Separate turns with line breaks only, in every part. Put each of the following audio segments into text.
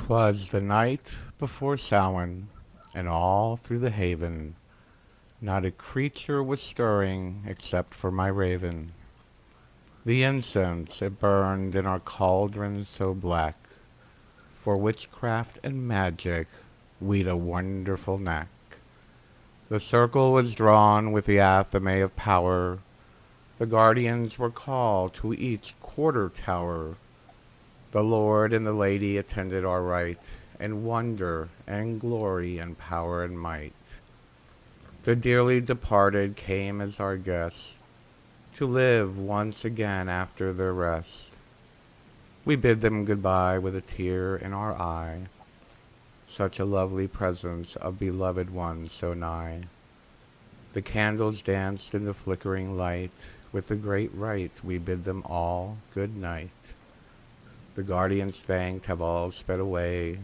'Twas the night before Samhain, and all through the haven not a creature was stirring except for my raven. The incense it burned in our cauldron so black, for witchcraft and magic we'd a wonderful knack. The circle was drawn with the athame of power. The guardians were called to each quarter tower. The Lord and the Lady attended our rite, and wonder and glory and power and might. The dearly departed came as our guests, to live once again after their rest. We bid them goodbye with a tear in our eye, such a lovely presence of beloved ones so nigh. The candles danced in the flickering light, with the great rite we bid them all good night. The guardians thanked have all sped away,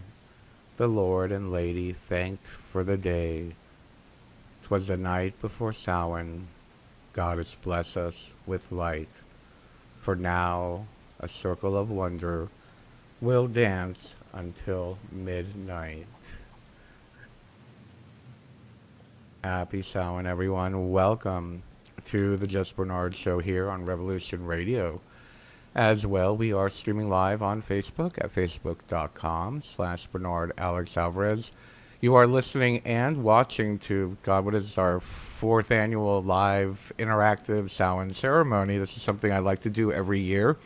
the Lord and Lady thanked for the day. 'Twas the night before Samhain, Goddess bless us with light, for now a circle of wonder will dance until midnight. Happy Samhain, everyone. Welcome to the Just Bernard Show here on Revolution Radio. As well, we are streaming live on Facebook at facebook.com/Bernard Alex Alvarez. You are listening and watching to, God, what is our 4th annual live interactive Samhain ceremony. This is something I like to do every year.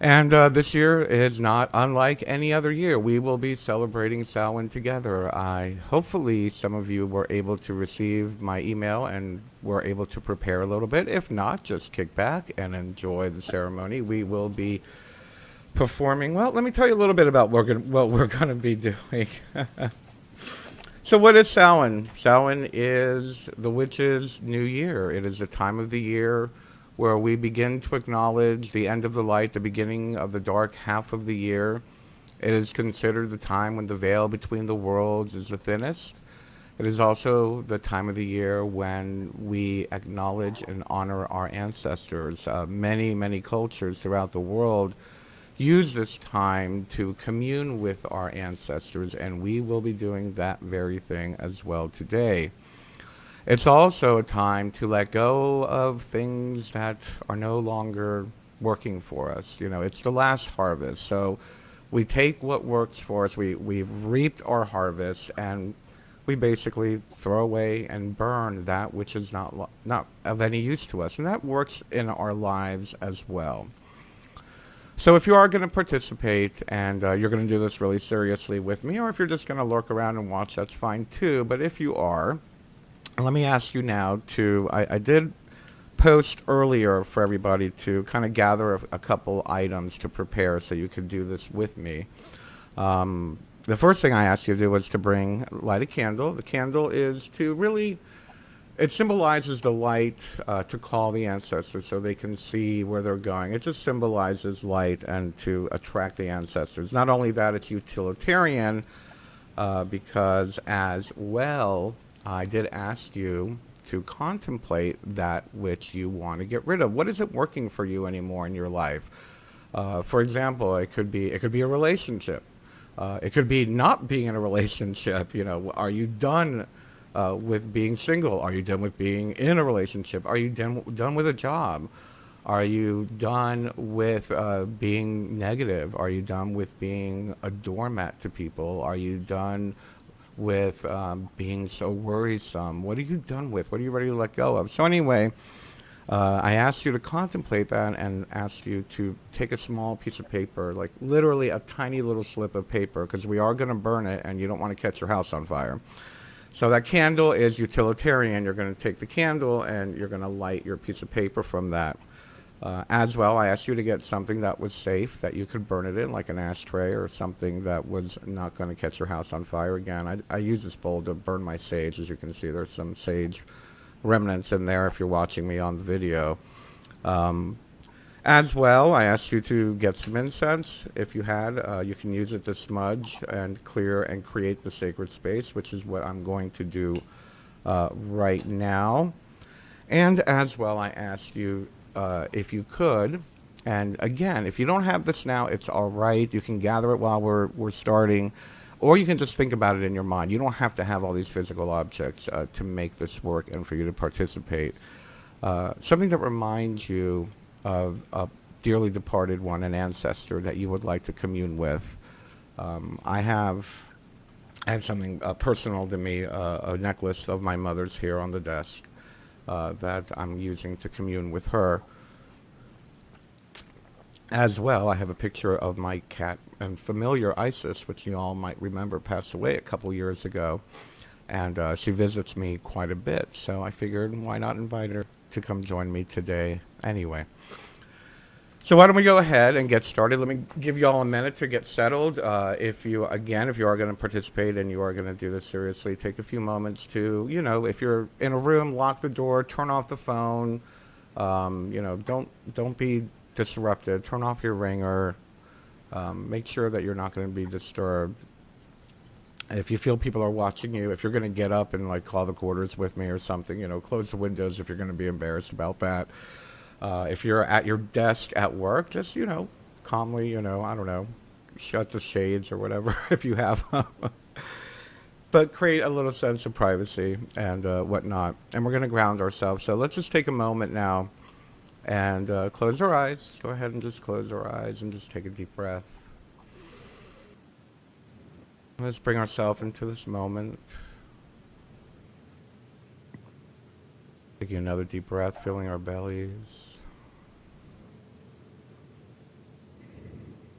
And this year is not unlike any other year. We will be celebrating Samhain together. Hopefully some of you were able to receive my email and were able to prepare a little bit. If not, just kick back and enjoy the ceremony. We will be performing. Well, let me tell you a little bit about what we're going to be doing. So what is Samhain? Samhain is the witches' new year. It is a time of the year where we begin to acknowledge the end of the light, the beginning of the dark half of the year. It is considered the time when the veil between the worlds is the thinnest. It is also the time of the year when we acknowledge and honor our ancestors. Many cultures throughout the world use this time to commune with our ancestors, and we will be doing that very thing as well today. It's also a time to let go of things that are no longer working for us. You know, it's the last harvest. So we take what works for us. We've reaped our harvest, and we basically throw away and burn that which is not of any use to us. And that works in our lives as well. So if you are going to participate and you're going to do this really seriously with me, or if you're just going to lurk around and watch, that's fine too. But if you are, let me ask you now to, I did post earlier for everybody to kind of gather a couple items to prepare so you could do this with me. The first thing I asked you to do was to light a candle. The candle is to really, it symbolizes the light to call the ancestors so they can see where they're going. It just symbolizes light and to attract the ancestors. Not only that, it's utilitarian because as well, I did ask you to contemplate that which you want to get rid of. What isn't working for you anymore in your life? For example, it could be a relationship. It could be not being in a relationship. You know, are you done with being single? Are you done with being in a relationship? Are you done with a job? Are you done with being negative? Are you done with being a doormat to people? Are you done with being so worrisome? What are you done with? What are you ready to let go of? So anyway, I asked you to contemplate that and asked you to take a small piece of paper, like literally a tiny little slip of paper, because we are going to burn it and you don't want to catch your house on fire. So that candle is utilitarian. You're going to take the candle and you're going to light your piece of paper from that. As well, I asked you to get something that was safe, that you could burn it in, like an ashtray or something that was not going to catch your house on fire. Again, I use this bowl to burn my sage. As you can see, there's some sage remnants in there if you're watching me on the video. As well, I asked you to get some incense. If you had, you can use it to smudge and clear and create the sacred space, which is what I'm going to do right now. And as well, I asked you if you could And again, if you don't have this now, it's all right. You can gather it while we're starting, or you can just think about it in your mind. You don't have to have all these physical objects to make this work and for you to participate. Something that reminds you of a dearly departed one, an ancestor that you would like to commune with. I have something personal to me, a necklace of my mother's here on the desk that I'm using to commune with her. As well, I have a picture of my cat and familiar Isis, which you all might remember passed away a couple years ago. And she visits me quite a bit, so I figured why not invite her to come join me today anyway. So why don't we go ahead and get started? Let me give you all a minute to get settled. If you are going to participate and you are going to do this seriously, take a few moments to, if you're in a room, lock the door, turn off the phone. Don't be disrupted. Turn off your ringer. Make sure that you're not going to be disturbed. If you feel people are watching you, if you're going to get up and like call the quarters with me or something, close the windows if you're going to be embarrassed about that. If you're at your desk at work, just, calmly, I don't know, shut the shades or whatever if you have them. But create a little sense of privacy and whatnot. And we're going to ground ourselves. So let's just take a moment now and close our eyes. Go ahead and just close our eyes and just take a deep breath. Let's bring ourselves into this moment. Taking another deep breath, filling our bellies.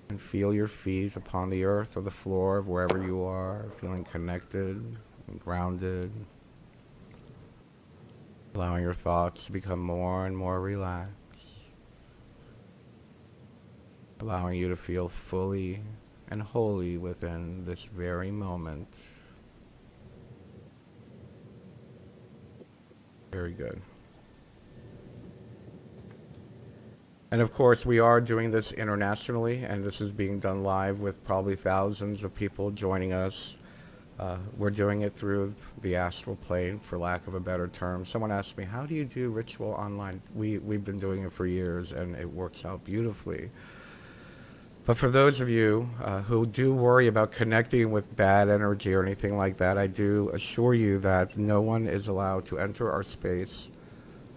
And feel your feet upon the earth or the floor of wherever you are, feeling connected and grounded. Allowing your thoughts to become more and more relaxed. Allowing you to feel fully and wholly within this very moment. Very good. And of course, we are doing this internationally, and this is being done live with probably thousands of people joining us. We're doing it through the astral plane, for lack of a better term. Someone asked me, how do you do ritual online? We've been doing it for years, and it works out beautifully. But for those of you who do worry about connecting with bad energy or anything like that, I do assure you that no one is allowed to enter our space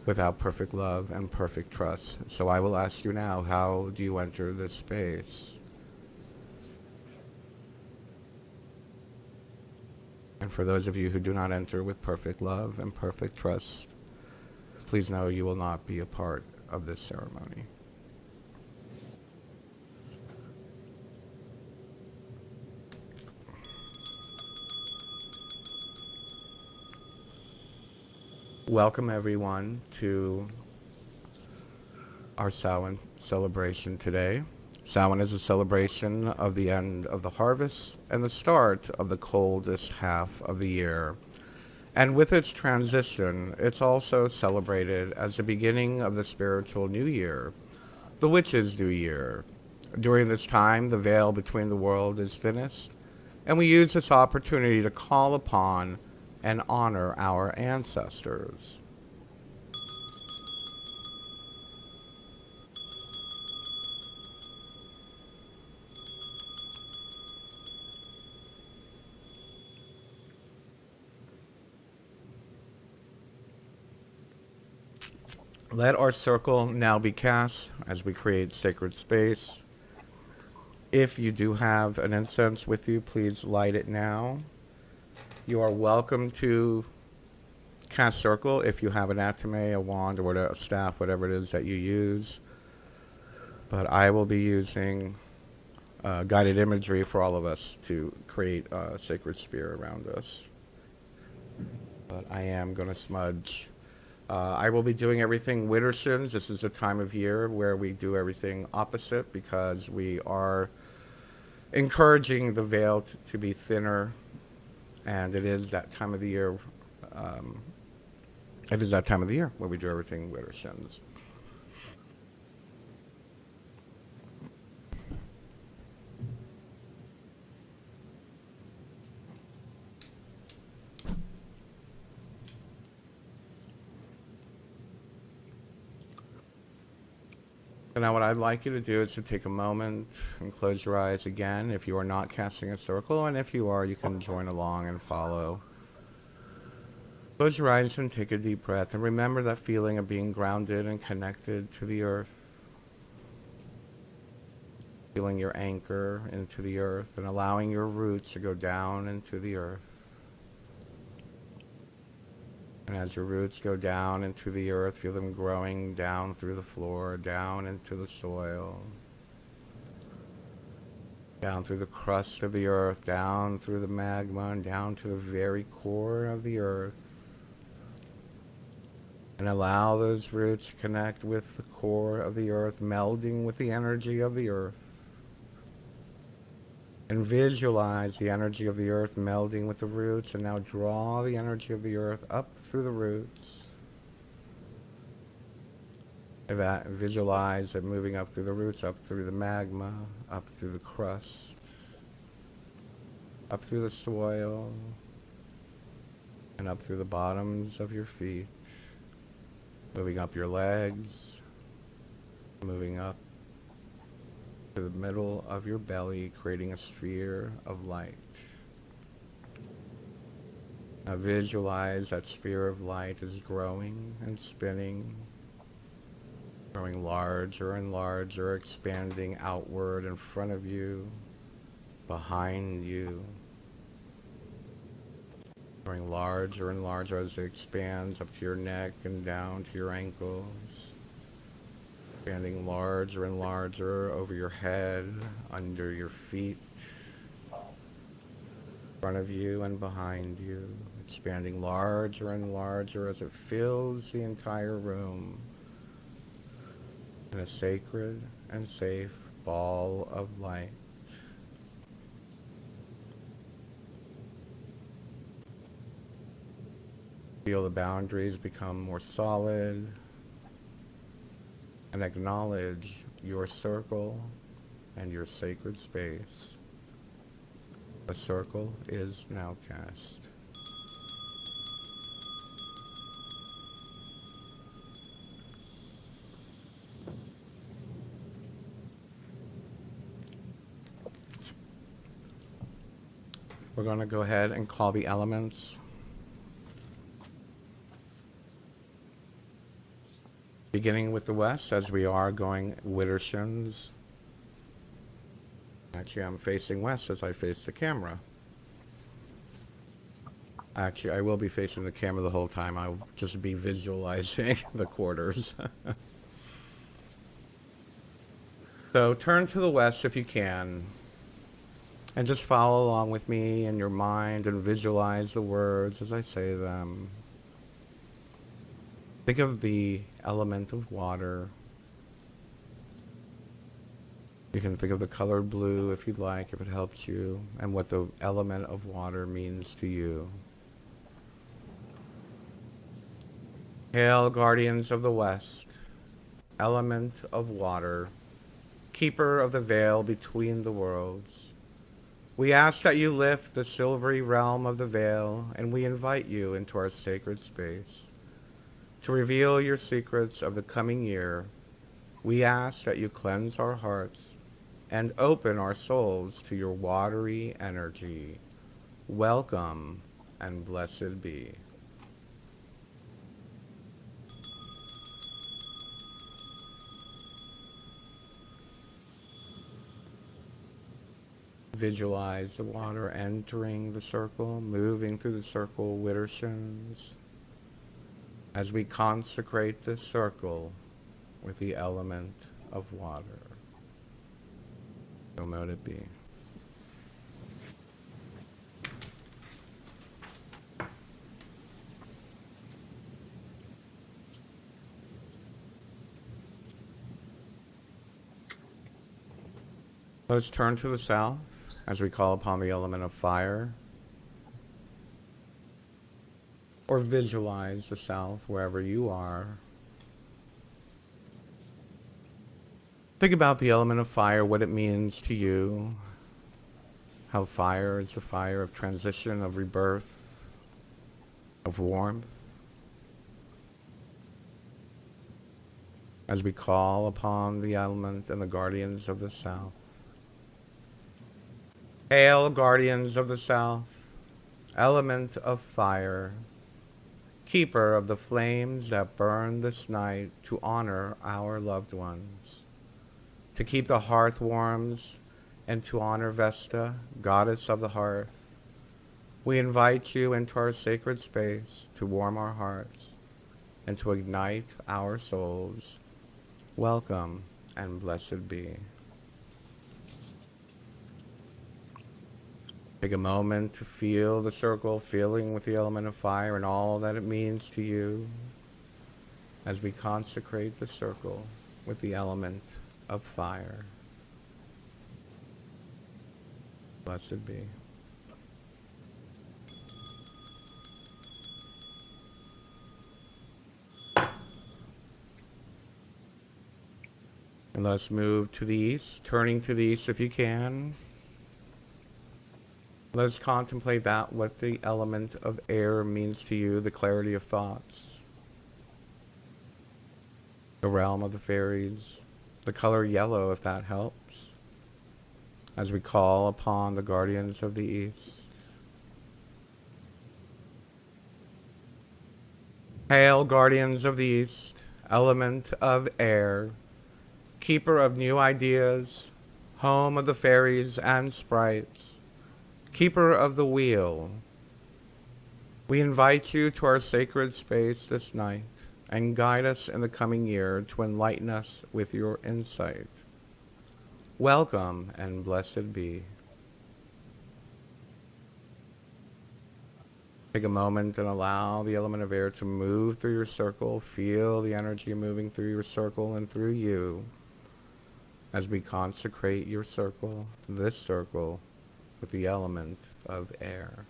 without perfect love and perfect trust. So I will ask you now, how do you enter this space? And for those of you who do not enter with perfect love and perfect trust, please know you will not be a part of this ceremony. Welcome everyone to our Samhain celebration today. Samhain is a celebration of the end of the harvest and the start of the coldest half of the year. And with its transition, it's also celebrated as the beginning of the spiritual new year, the witch's new year. During this time, the veil between the world is thinnest, and we use this opportunity to call upon and honor our ancestors. Let our circle now be cast as we create sacred space. If you do have an incense with you, please light it now. You are welcome to cast circle if you have an atame, a wand, or whatever, a staff, whatever it is that you use. But I will be using guided imagery for all of us to create a sacred sphere around us. But I am going to smudge. I will be doing everything Widdershins. This is a time of year where we do everything opposite because we are encouraging the veil to be thinner, and it is that time of the year. It is that time of the year where we do everything Widdershins. So now what I'd like you to do is to take a moment and close your eyes again if you are not casting a circle, and if you are, you can join along and follow. Close your eyes and take a deep breath, and remember that feeling of being grounded and connected to the earth. Feeling your anchor into the earth and allowing your roots to go down into the earth. And as your roots go down into the earth, feel them growing down through the floor, down into the soil, down through the crust of the earth, down through the magma, and down to the very core of the earth. And allow those roots to connect with the core of the earth, melding with the energy of the earth. And visualize the energy of the earth melding with the roots, and now draw the energy of the earth up through the roots. Visualize it moving up through the roots, up through the magma, up through the crust, up through the soil, and up through the bottoms of your feet, moving up your legs, moving up to the middle of your belly, creating a sphere of light. Now visualize that sphere of light is growing and spinning, growing larger and larger, expanding outward in front of you, behind you, growing larger and larger as it expands up to your neck and down to your ankles. Expanding larger and larger over your head, under your feet, in front of you and behind you. Expanding larger and larger as it fills the entire room in a sacred and safe ball of light. Feel the boundaries become more solid, and acknowledge your circle and your sacred space. The circle is now cast. We're going to go ahead and call the elements. Beginning with the west, as we are going widdershins. Actually, I'm facing west as I face the camera. Actually, I will be facing the camera the whole time. I'll just be visualizing the quarters. So turn to the west if you can, and just follow along with me in your mind and visualize the words as I say them. Think of the element of water. You can think of the color blue if you'd like, if it helps you, and what the element of water means to you. Hail, guardians of the west, element of water, keeper of the veil between the worlds. We ask that you lift the silvery realm of the veil, and we invite you into our sacred space. To reveal your secrets of the coming year, we ask that you cleanse our hearts and open our souls to your watery energy. Welcome and blessed be. Visualize the water entering the circle, moving through the circle widdershins, as we consecrate this circle with the element of water. So mote it be. Let's turn to the south as we call upon the element of fire. Or visualize the south wherever you are. Think about the element of fire, what it means to you. How fire is the fire of transition, of rebirth, of warmth. as we call upon the element and the guardians of the south. Hail, guardians of the south, element of fire, keeper of the flames that burn this night to honor our loved ones, to keep the hearth warms, and to honor Vesta, goddess of the hearth. We invite you into our sacred space to warm our hearts and to ignite our souls. Welcome and blessed be. Take a moment to feel the circle, feeling with the element of fire and all that it means to you as we consecrate the circle with the element of fire. Blessed be. And let's move to the east, turning to the east if you can. Let's contemplate that, what the element of air means to you, the clarity of thoughts, the realm of the fairies, the color yellow if that helps, as we call upon the guardians of the east. Hail, guardians of the east, element of air, keeper of new ideas, home of the fairies and sprites, keeper of the wheel. We invite you to our sacred space this night and guide us in the coming year to enlighten us with your insight. Welcome and blessed be. Take a moment and allow the element of air to move through your circle. Feel the energy moving through your circle and through you as we consecrate your circle, this circle, with the element of air.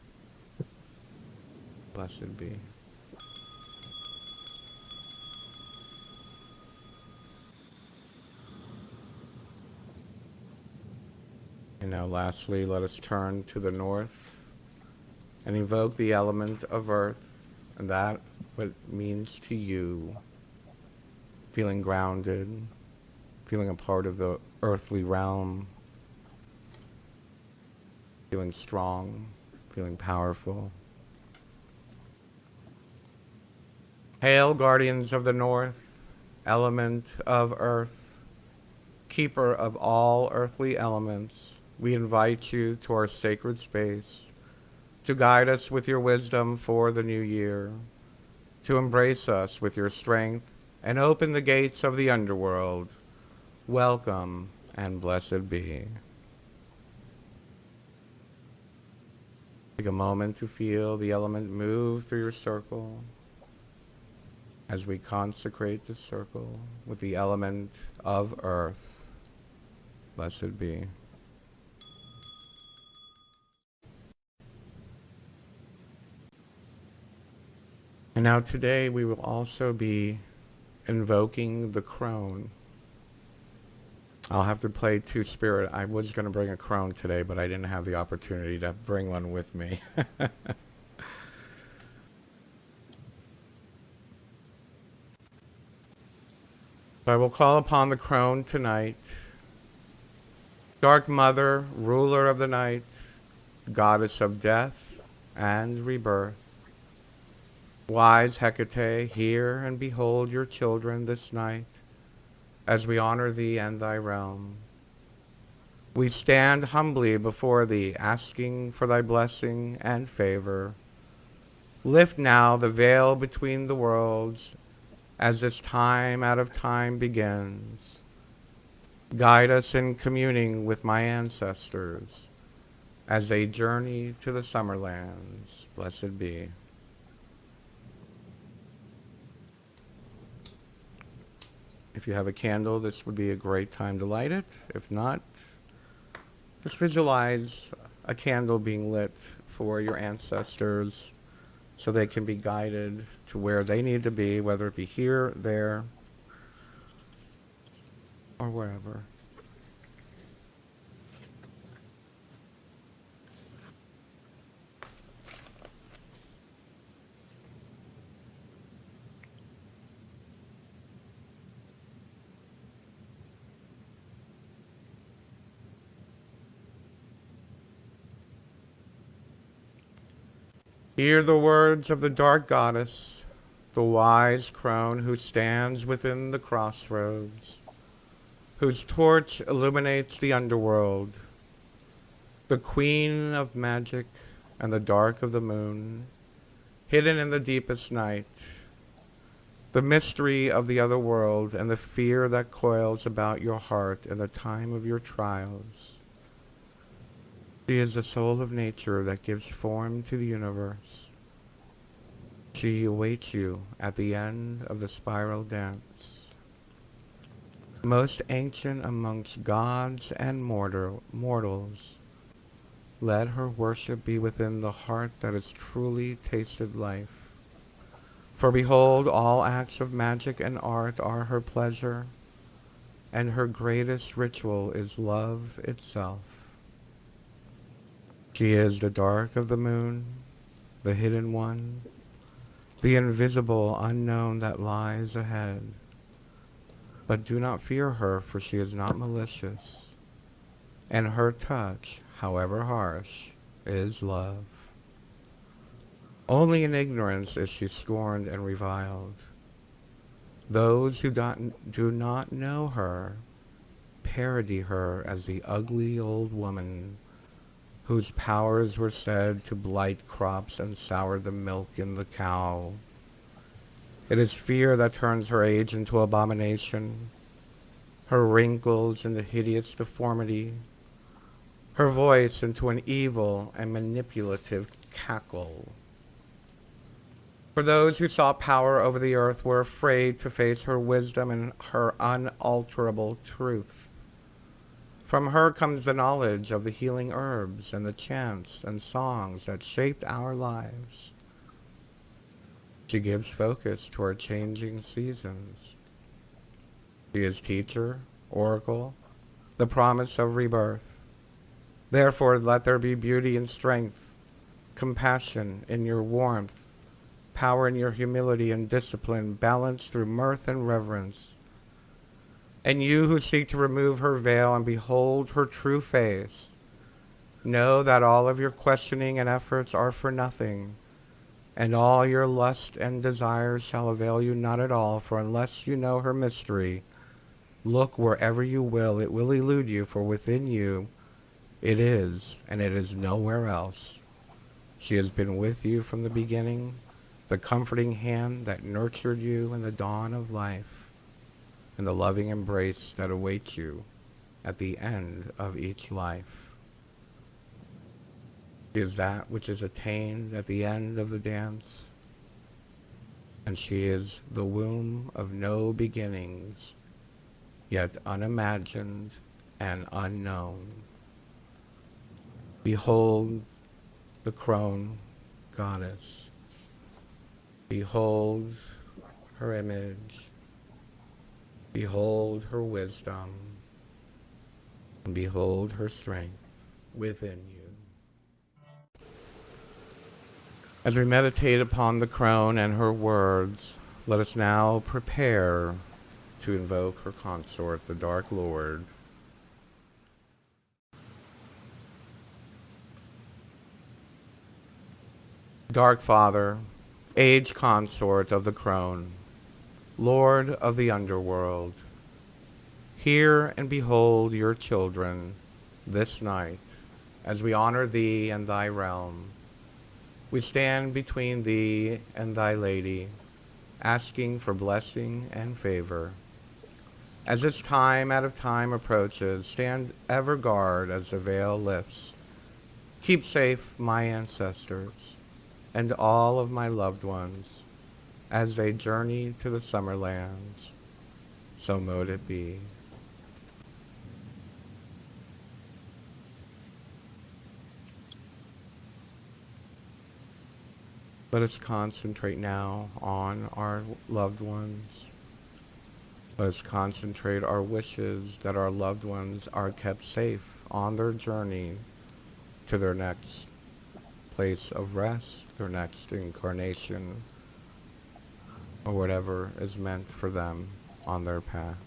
Blessed be. And now lastly, let us turn to the north and evoke the element of earth and that what it means to you. Feeling grounded, feeling a part of the earthly realm, feeling strong, feeling powerful. Hail, guardians of the north, element of earth, keeper of all earthly elements. We invite you to our sacred space to guide us with your wisdom for the new year, to embrace us with your strength and open the gates of the underworld. Welcome and blessed be. Take a moment to feel the element move through your circle as we consecrate the circle with the element of earth. Blessed be. And now today we will also be invoking the crone. I'll have to play two spirit. I was going to bring a crone today, but I didn't have the opportunity to bring one with me. I will call upon the crone tonight. Dark Mother, ruler of the night, goddess of death and rebirth. Wise Hecate, hear and behold your children this night, as we honor thee and thy realm. We stand humbly before thee, asking for thy blessing and favor. Lift now the veil between the worlds, as this time out of time begins. Guide us in communing with my ancestors, as they journey to the summer lands. Blessed be. If you have a candle, this would be a great time to light it. If not, just visualize a candle being lit for your ancestors so they can be guided to where they need to be, whether it be here, there, or wherever. Hear the words of the dark goddess, the wise crone who stands within the crossroads, whose torch illuminates the underworld, the queen of magic and the dark of the moon, hidden in the deepest night, the mystery of the other world and the fear that coils about your heart in the time of your trials. She is the soul of nature that gives form to the universe. She awaits you at the end of the spiral dance. Most ancient amongst gods and mortals, let her worship be within the heart that has truly tasted life. For behold, all acts of magic and art are her pleasure, and her greatest ritual is love itself. She is the dark of the moon, the hidden one, the invisible unknown that lies ahead. But do not fear her, for she is not malicious, and her touch, however harsh, is love. Only in ignorance is she scorned and reviled. Those who do not know her parody her as the ugly old woman whose powers were said to blight crops and sour the milk in the cow. It is fear that turns her age into abomination, her wrinkles into hideous deformity, her voice into an evil and manipulative cackle. For those who saw power over the earth were afraid to face her wisdom and her unalterable truth. From her comes the knowledge of the healing herbs and the chants and songs that shaped our lives. She gives focus to our changing seasons. She is teacher, oracle, the promise of rebirth. Therefore let there be beauty and strength, compassion in your warmth, power in your humility and discipline, balance through mirth and reverence. And you who seek to remove her veil and behold her true face, know that all of your questioning and efforts are for nothing, and all your lust and desires shall avail you not at all, for unless you know her mystery, look wherever you will, it will elude you, for within you it is, and it is nowhere else. She has been with you from the beginning, the comforting hand that nurtured you in the dawn of life, and the loving embrace that awaits you at the end of each life. She is that which is attained at the end of the dance, and she is the womb of no beginnings, yet unimagined and unknown. Behold the crone goddess. Behold her image. Behold her wisdom, and behold her strength within you. As we meditate upon the crone and her words, let us now prepare to invoke her consort, the Dark Lord. Dark Father, age consort of the crone, Lord of the underworld, hear and behold your children this night as we honor thee and thy realm. We stand between thee and thy lady, asking for blessing and favor. As this time out of time approaches, stand ever guard as the veil lifts. Keep safe my ancestors and all of my loved ones as they journey to the summer lands. So mote it be. Let us concentrate now on our loved ones. Let us concentrate our wishes that our loved ones are kept safe on their journey to their next place of rest, their next incarnation, or whatever is meant for them on their path.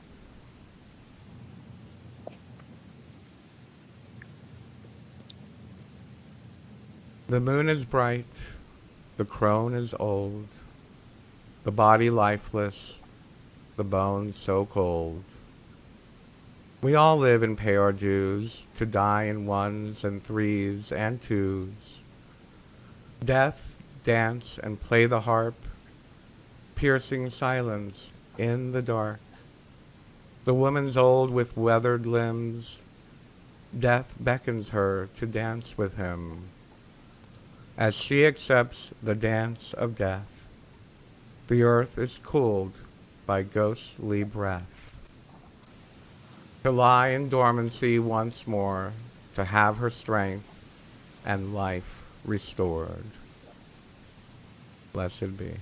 The moon is bright, The crone is old, the body lifeless, the bones so cold. We all live and pay our dues, to die in ones and threes and twos. Death, dance, and play the harp, piercing silence in the dark. The woman's old with weathered limbs. Death beckons her to dance with him as she accepts the dance of death. The earth is cooled by ghostly breath. To lie in dormancy once more, to have her strength and life restored. Blessed be.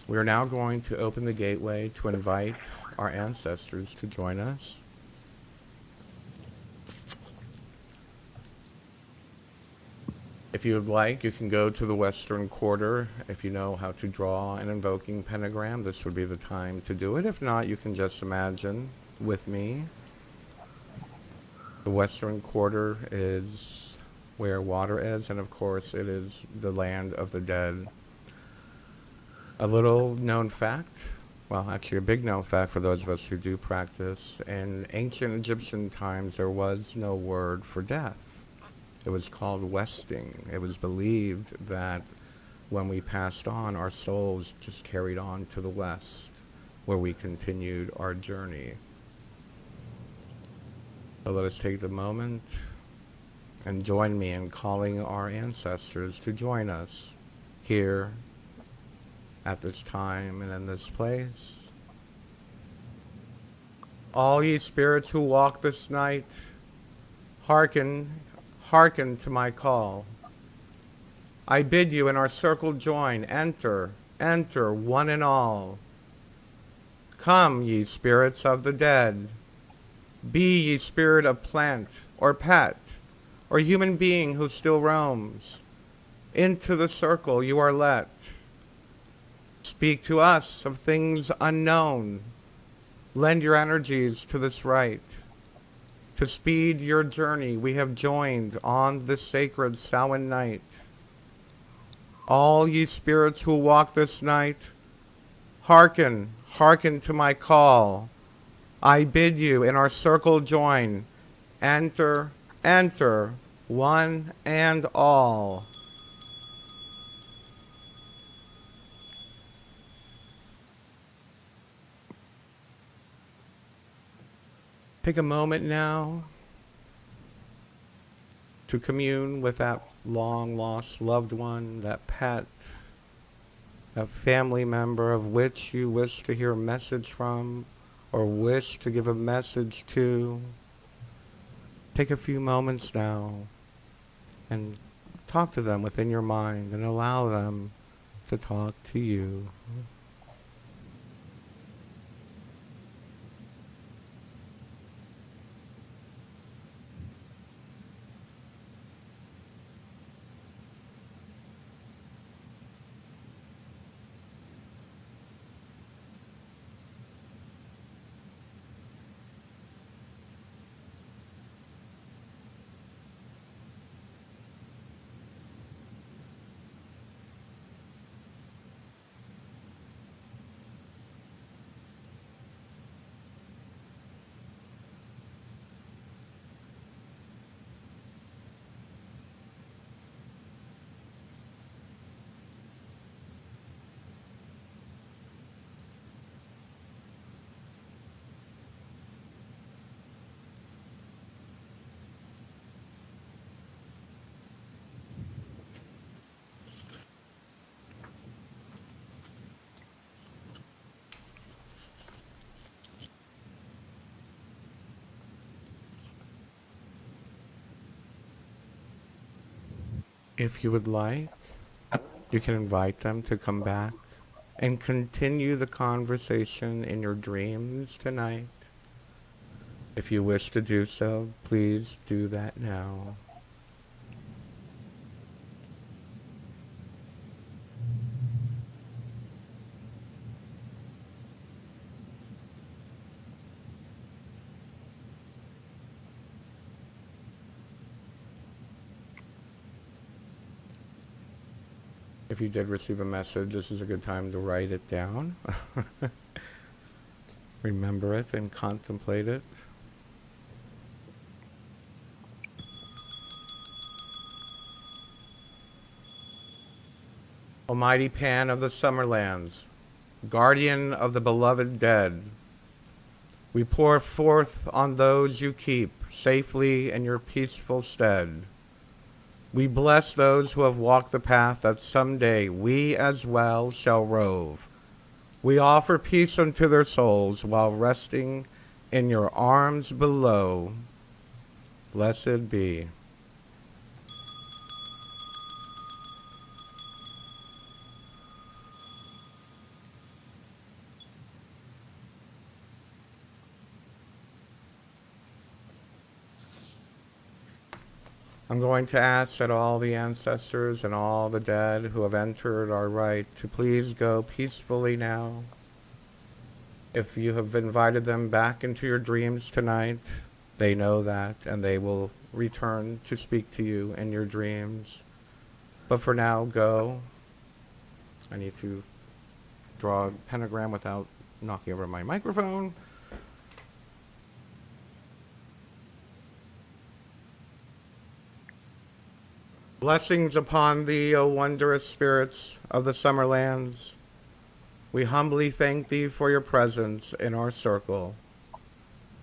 We are now going to open the gateway to invite our ancestors to join us. If you would like, you can go to the western quarter. If you know how to draw an invoking pentagram, this would be the time to do it. If not, you can just imagine with me. The western quarter is where water is, and of course it is the land of the dead. A little known fact, well, actually a big known fact for those of us who do practice, in ancient Egyptian times there was no word for death. It was called westing. It was believed that when we passed on, our souls just carried on to the west, where we continued our journey. So let us take the moment and join me in calling our ancestors to join us here at this time and in this place. All ye spirits who walk this night, hearken, hearken to my call. I bid you in our circle join, enter, enter, one and all. Come, ye spirits of the dead, be ye spirit of plant or pet, or human being who still roams, into the circle you are let. Speak to us of things unknown. Lend your energies to this rite. To speed your journey, we have joined on this sacred Samhain night. All ye spirits who walk this night, hearken, hearken to my call. I bid you in our circle join. Enter, enter, one and all. Take a moment now to commune with that long-lost loved one, that pet, that family member of which you wish to hear a message from or wish to give a message to. Take a few moments now and talk to them within your mind and allow them to talk to you. If you would like, you can invite them to come back and continue the conversation in your dreams tonight. If you wish to do so, please do that now. If you did receive a message, this is a good time to write it down. Remember it and contemplate it. Almighty Pan of the Summerlands, guardian of the beloved dead, we pour forth on those you keep safely in your peaceful stead. We bless those who have walked the path that someday we as well shall rove. We offer peace unto their souls while resting in your arms below. Blessed be. I'm going to ask that all the ancestors and all the dead who have entered our rite to please go peacefully now. If you have invited them back into your dreams tonight, they know that, and they will return to speak to you in your dreams. But for now, go. I need to draw a pentagram without knocking over my microphone. Blessings upon thee, O wondrous spirits of the Summerlands. We humbly thank thee for your presence in our circle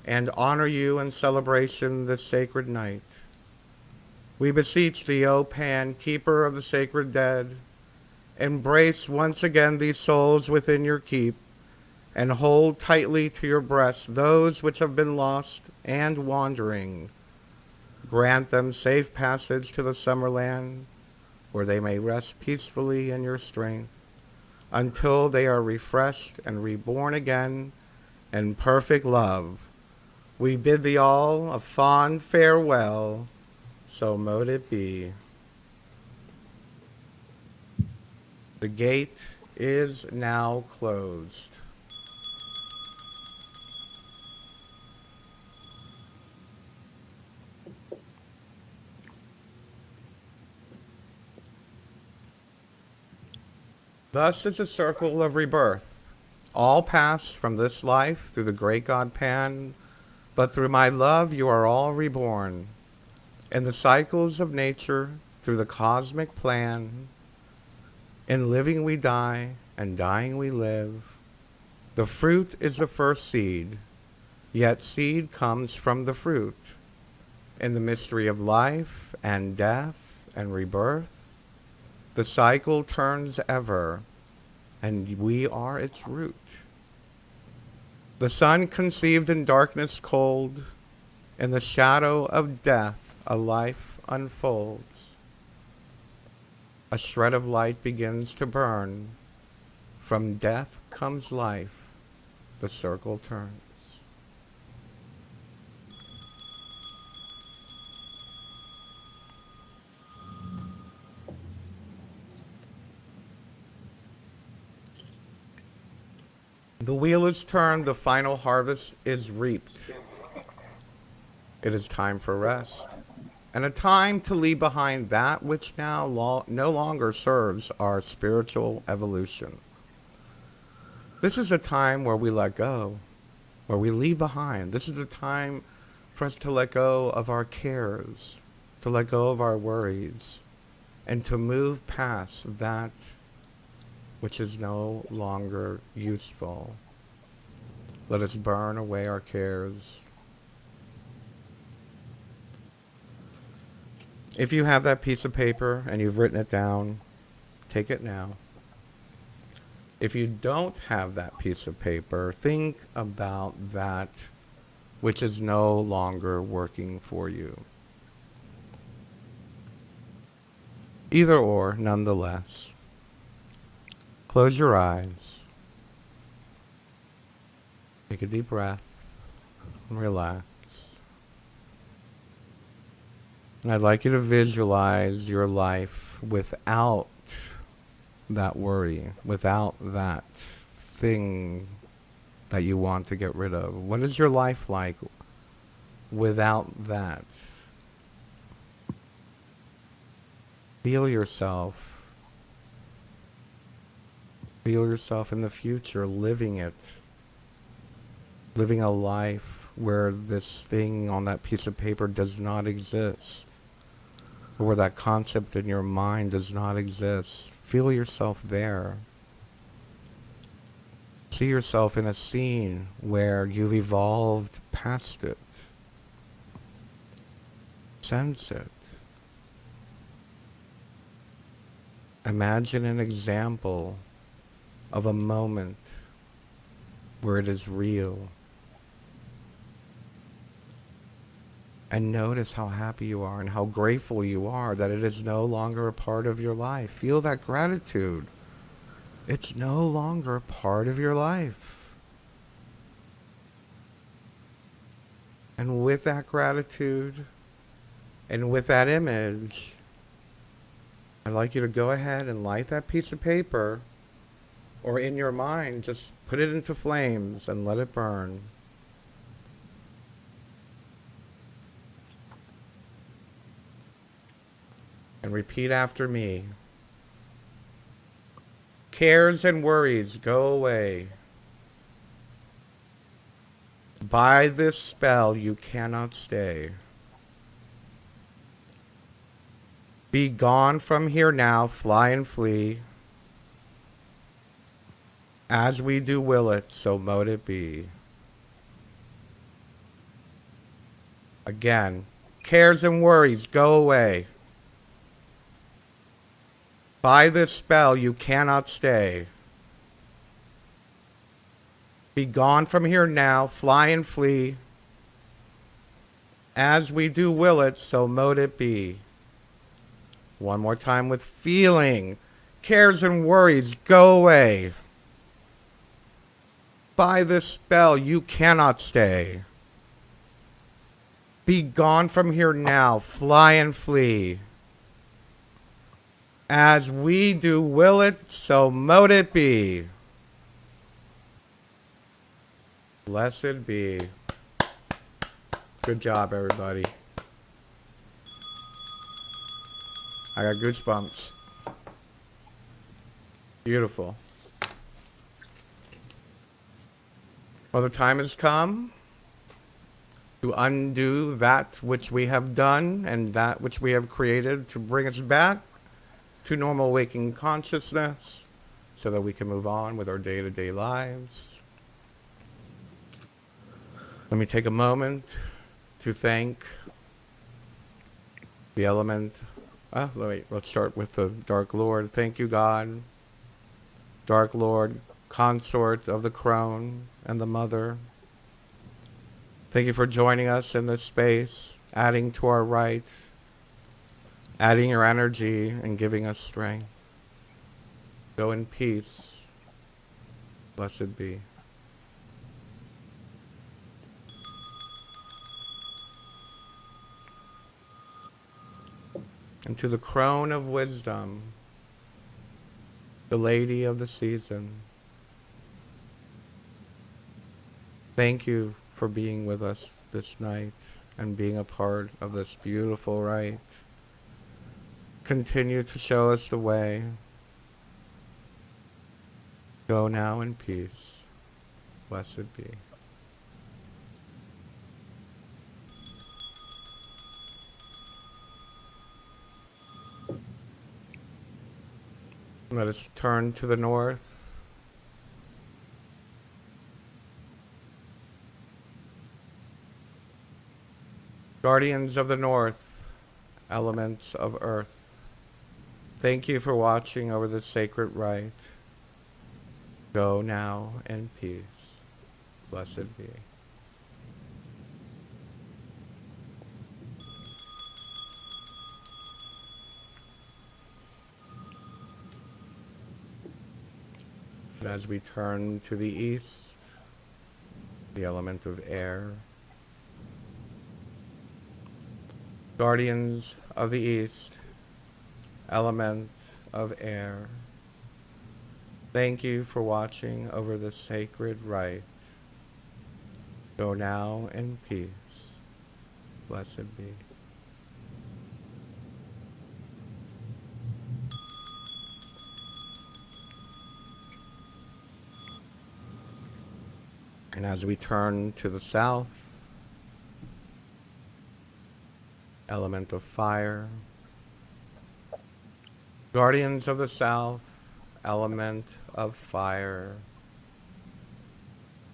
and honor you in celebration this sacred night. We beseech thee, O Pan, keeper of the sacred dead, embrace once again these souls within your keep and hold tightly to your breast those which have been lost and wandering. Grant them safe passage to the Summerland, where they may rest peacefully in your strength, until they are refreshed and reborn again in perfect love. We bid thee all a fond farewell, so mote it be. The gate is now closed. Thus is the circle of rebirth. All passed from this life through the great God Pan, but through my love you are all reborn. In the cycles of nature, through the cosmic plan, in living we die, and dying we live. The fruit is the first seed, yet seed comes from the fruit. In the mystery of life and death and rebirth, the cycle turns ever, and we are its root. The sun conceived in darkness cold, in the shadow of death a life unfolds. A shred of light begins to burn. From death comes life, the circle turns. The wheel is turned, the final harvest is reaped. It is time for rest, and a time to leave behind that which now no longer serves our spiritual evolution. This is a time where we let go, where we leave behind. This is a time for us to let go of our cares, to let go of our worries, and to move past that which is no longer useful. Let us burn away our cares. If you have that piece of paper and you've written it down, take it now. If you don't have that piece of paper, think about that which is no longer working for you. Either or, nonetheless. Close your eyes. Take a deep breath and relax. And I'd like you to visualize your life without that worry, without that thing that you want to get rid of. What is your life like without that? Feel yourself Feel yourself in the future living it. Living a life where this thing on that piece of paper does not exist. Or where that concept in your mind does not exist. Feel yourself there. See yourself in a scene where you've evolved past it. Sense it. Imagine an example of a moment where it is real. And notice how happy you are and how grateful you are that it is no longer a part of your life. Feel that gratitude. It's no longer a part of your life. And with that gratitude and with that image, I'd like you to go ahead and light that piece of paper, or in your mind, just put it into flames and let it burn. And repeat after me. Cares and worries go away. By this spell you cannot stay. Be gone from here now, fly and flee. As we do will it, so mote it be. Again, cares and worries go away. By this spell you cannot stay. Be gone from here now, fly and flee. As we do will it, so mote it be. One more time with feeling. Cares and worries go away. By this spell you cannot stay. Be gone from here now, fly and flee. As we do will it, so mote it be. Blessed be. Good job, everybody. I got goosebumps. Beautiful. Well, the time has come to undo that which we have done and that which we have created to bring us back to normal waking consciousness so that we can move on with our day-to-day lives. Let me take a moment to thank the element. Let's start with the Dark Lord. Thank you, God. Dark Lord, consort of the Crone and the Mother. Thank you for joining us in this space, adding to our right, adding your energy and giving us strength. Go in peace. Blessed be. And to the Crone of Wisdom, the Lady of the Season, thank you for being with us this night and being a part of this beautiful rite. Continue to show us the way. Go now in peace. Blessed be. Let us turn to the north. Guardians of the North, elements of Earth, thank you for watching over this sacred rite. Go now in peace. Blessed be. And as we turn to the east, the element of air, Guardians of the East, element of air, thank you for watching over the sacred rite. Go now in peace. Blessed be. And as we turn to the south, element of fire. Guardians of the south, element of fire.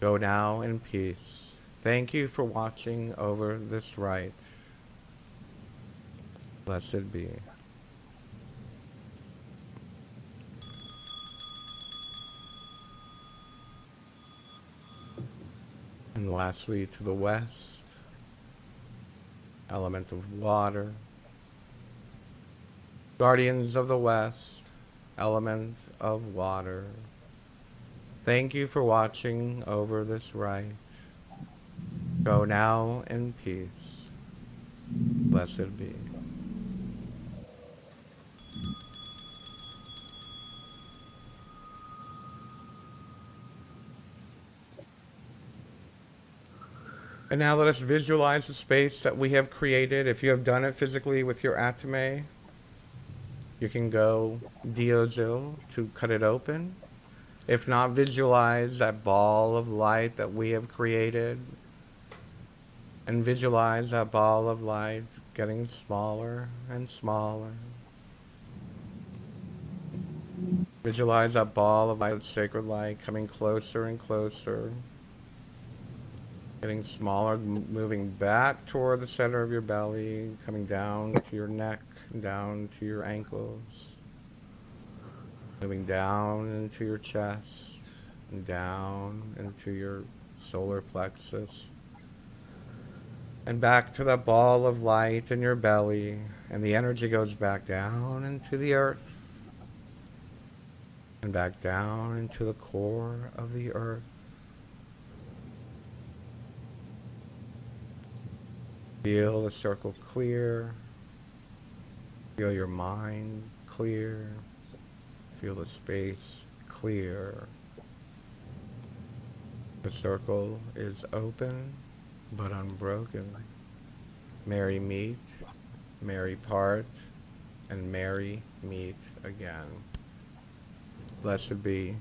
Go now in peace. Thank you for watching over this rite. Blessed be. And lastly, to the west, element of water. Guardians of the west, element of water. Thank you for watching over this rite. Go now in peace. Blessed be. And now let us visualize the space that we have created. If you have done it physically with your atame, you can go diozil to cut it open. If not, visualize that ball of light that we have created. And visualize that ball of light getting smaller and smaller. Visualize that ball of light, sacred light, coming closer and closer. Getting smaller, moving back toward the center of your belly, coming down to your neck, down to your ankles. Moving down into your chest, and down into your solar plexus. And back to that ball of light in your belly, and the energy goes back down into the earth, and back down into the core of the earth. Feel the circle clear. Feel your mind clear. Feel the space clear. The circle is open but unbroken. Merry meet, merry part, and merry meet again. Blessed be.